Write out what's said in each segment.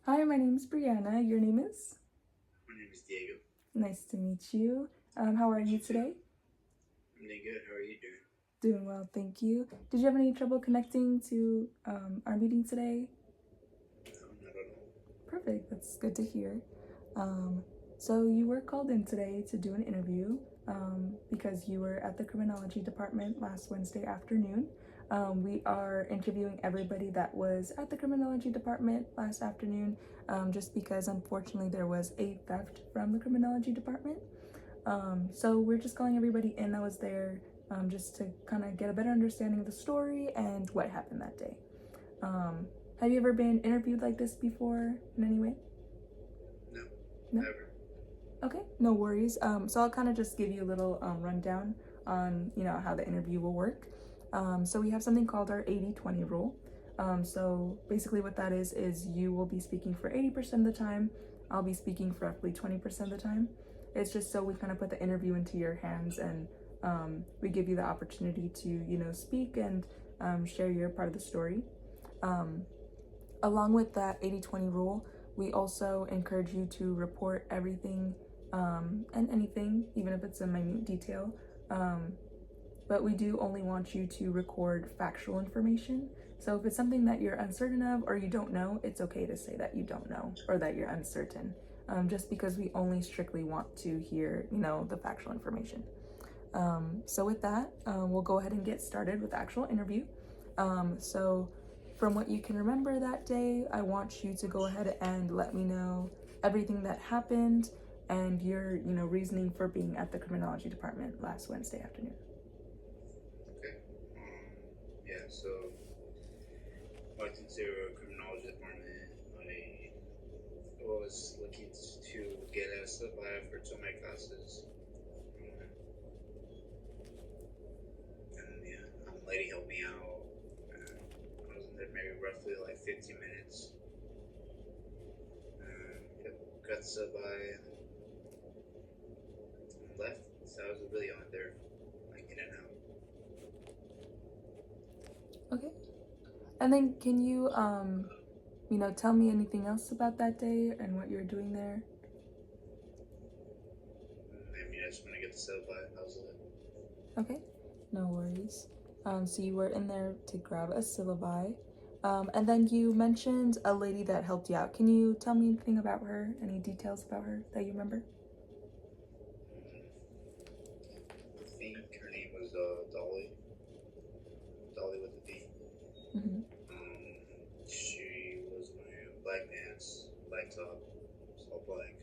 Hi, my name is Brianna. Your name is? My name is Diego. Nice to meet you. How are you today? I'm doing good. How are you doing? Doing well, thank you. Did you have any trouble connecting to our meeting today? No, not at all. Perfect, that's good to hear. So you were called in today to do an interview because you were at the criminology department last Wednesday afternoon. We are interviewing everybody that was at the criminology department last afternoon just because unfortunately there was a theft from the criminology department. So we're just calling everybody in that was there just to kind of get a better understanding of the story and what happened that day. Um, have you ever been interviewed like this before in any way? No, No? never. Okay, no worries. So I'll kind of just give you a little rundown on, how the interview will work. So we have something called our 80-20 rule. So basically what that is you will be speaking for 80% of the time. I'll be speaking for roughly 20% of the time. It's just so we kind of put the interview into your hands and we give you the opportunity to, speak and share your part of the story. Um, Along with that 80-20 rule, we also encourage you to report everything and anything, even if it's a minute detail. But we do only want you to record factual information. So if it's something that you're uncertain of or you don't know, it's okay to say that you don't know or that you're uncertain, just because we only strictly want to hear, the factual information. So with that, we'll go ahead and get started with the actual interview. So from what you can remember that day, I want you to go ahead and let me know everything that happened and your, reasoning for being at the criminology department last Wednesday afternoon. Okay. Yeah. So, walked into a criminology department. I was looking to get a supply for two of my classes. And yeah, lady helped me out. I was in there maybe roughly like 15 minutes. Yep, got the sub by and left. So I was really on there, like in and out. Okay. And then can you, tell me anything else about that day and what you were doing there? I mean, I just want to get the sub by. That was it. Okay, no worries. So you were in there to grab a syllabi. And then you mentioned a lady that helped you out. Can you tell me anything about her? Any details about her that you remember? I think her name was Dolly. Dolly with a D. Mm-hmm. She was wearing black pants, black top, all black.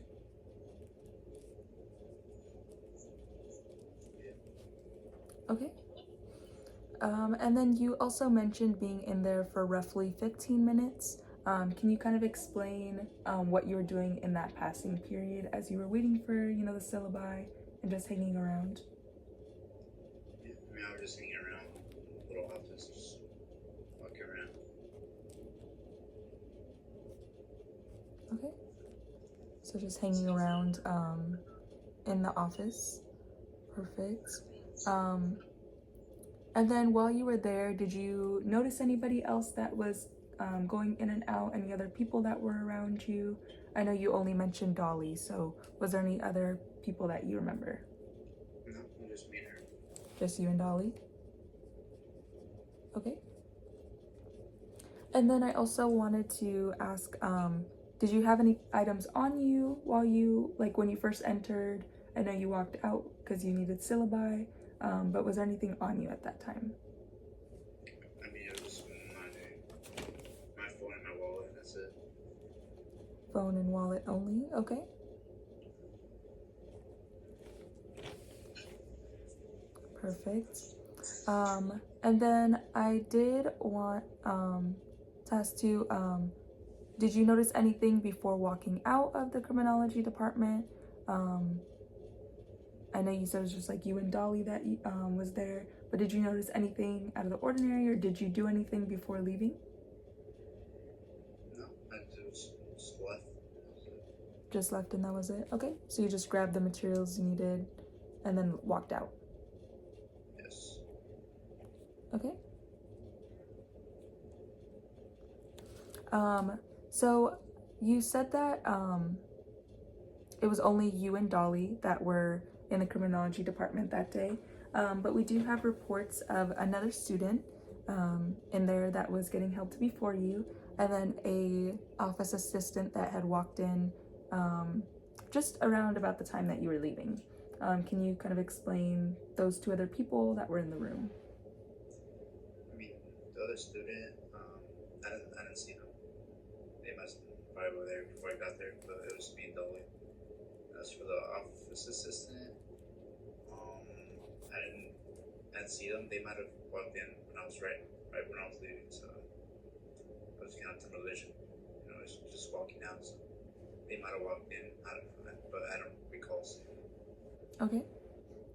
Yeah. Okay. And then you also mentioned being in there for roughly 15 minutes. Can you kind of explain what you were doing in that passing period as you were waiting for, the syllabi and just hanging around? Yeah. I mean, I was just hanging around the little office, just walking around. Okay. So just hanging around in the office. Perfect. Um, and then while you were there, did you notice anybody else that was going in and out? Any other people that were around you? I know you only mentioned Dolly, so was there any other people that you remember? No, just me and her. Just you and Dolly? Okay. And then I also wanted to ask, did you have any items on you while you, like when you first entered? I know you walked out because you needed syllabi, but was there anything on you at that time? I mean, it was just my phone and my wallet, and that's it. Phone and wallet only? Okay. Perfect. And then I did want to ask you, did you notice anything before walking out of the criminology department? Um, I know you said it was just like you and Dolly that was there, but did you notice anything out of the ordinary or did you do anything before leaving? No, I just left. Just left and that was it? Okay, so you just grabbed the materials you needed and then walked out. Yes. Okay. Um, so You said that it was only you and Dolly that were in the criminology department that day, but we do have reports of another student in there that was getting helped before you, and then a office assistant that had walked in just around about the time that you were leaving. Can you kind of explain those two other people that were in the room? I mean, the other student, I didn't see them. They must probably were there before I got there, but it was me and Dolly. As for the office assistant, um, I didn't, I didn't see them. They might have walked in when I was right when I was leaving. So I was kind of tunnel vision. You know, I was just walking out. So they might have walked in. I don't know, but I don't recall seeing them. Okay,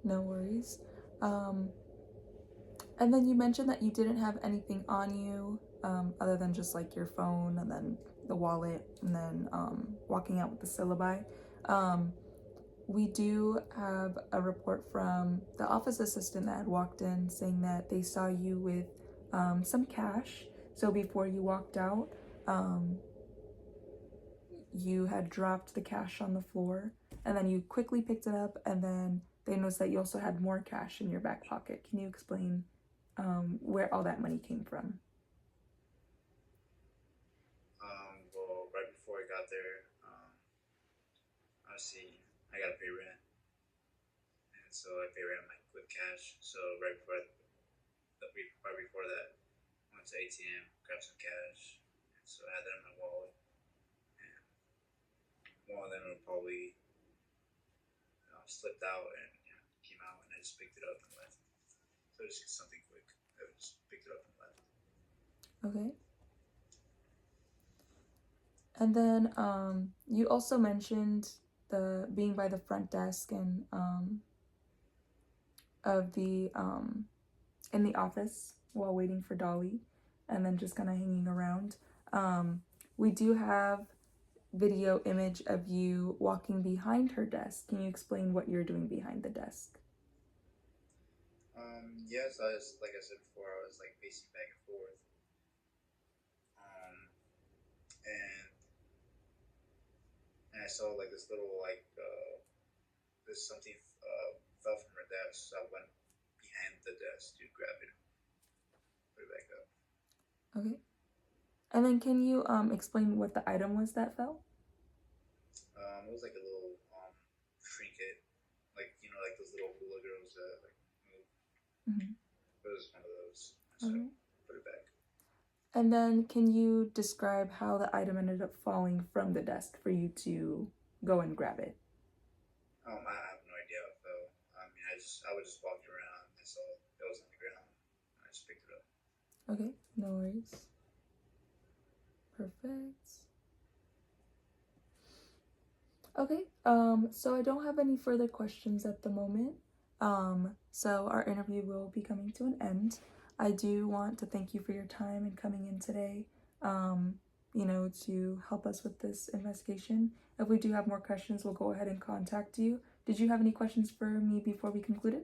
no worries. Um, and then you mentioned that you didn't have anything on you other than just like your phone and then the wallet and then walking out with the syllabi. Um, we do have a report from the office assistant that had walked in saying that they saw you with some cash. So before you walked out, um, you had dropped the cash on the floor and then you quickly picked it up and then they noticed that you also had more cash in your back pocket. Can you explain where all that money came from? Well, right before I got there, obviously I got to pay rent, and so I pay rent like with cash. So right before that, I went to ATM, grabbed some cash, and so I had that in my wallet. And one of them would probably slipped out and came out, and I just picked it up and left. So just something quick. I just picked it up and left. Okay. And then you also mentioned the being by the front desk and of the in the office while waiting for Dolly, and then just kind of hanging around. We do have video image of you walking behind her desk. Can you explain what you're doing behind the desk? Yes, I was like I said before, I was like pacing back and forth, and I saw like this little this something fell from her desk, so I went behind the desk to grab it, and put it back up. Okay. And then can you explain what the item was that fell? It was like a little trinket, like like those little hula girls that like move. Mm-hmm. It was one of those, so Okay. put it back. And then can you describe how the item ended up falling from the desk for you to go and grab it? I have no idea how it fell. I mean, I was just walking around. I saw it was on the ground. And I just picked it up. Okay, no worries. Perfect. Okay, so I don't have any further questions at the moment. So our interview will be coming to an end. I do want to thank you for your time and coming in today, to help us with this investigation. If we do have more questions, we'll go ahead and contact you. Did you have any questions for me before we concluded?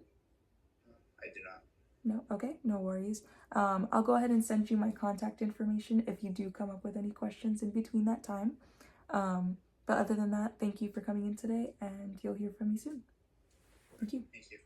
I do not. No? Okay, no worries. I'll go ahead and send you my contact information if you do come up with any questions in between that time. But other than that, thank you for coming in today, and you'll hear from me soon. Thank you. Thank you.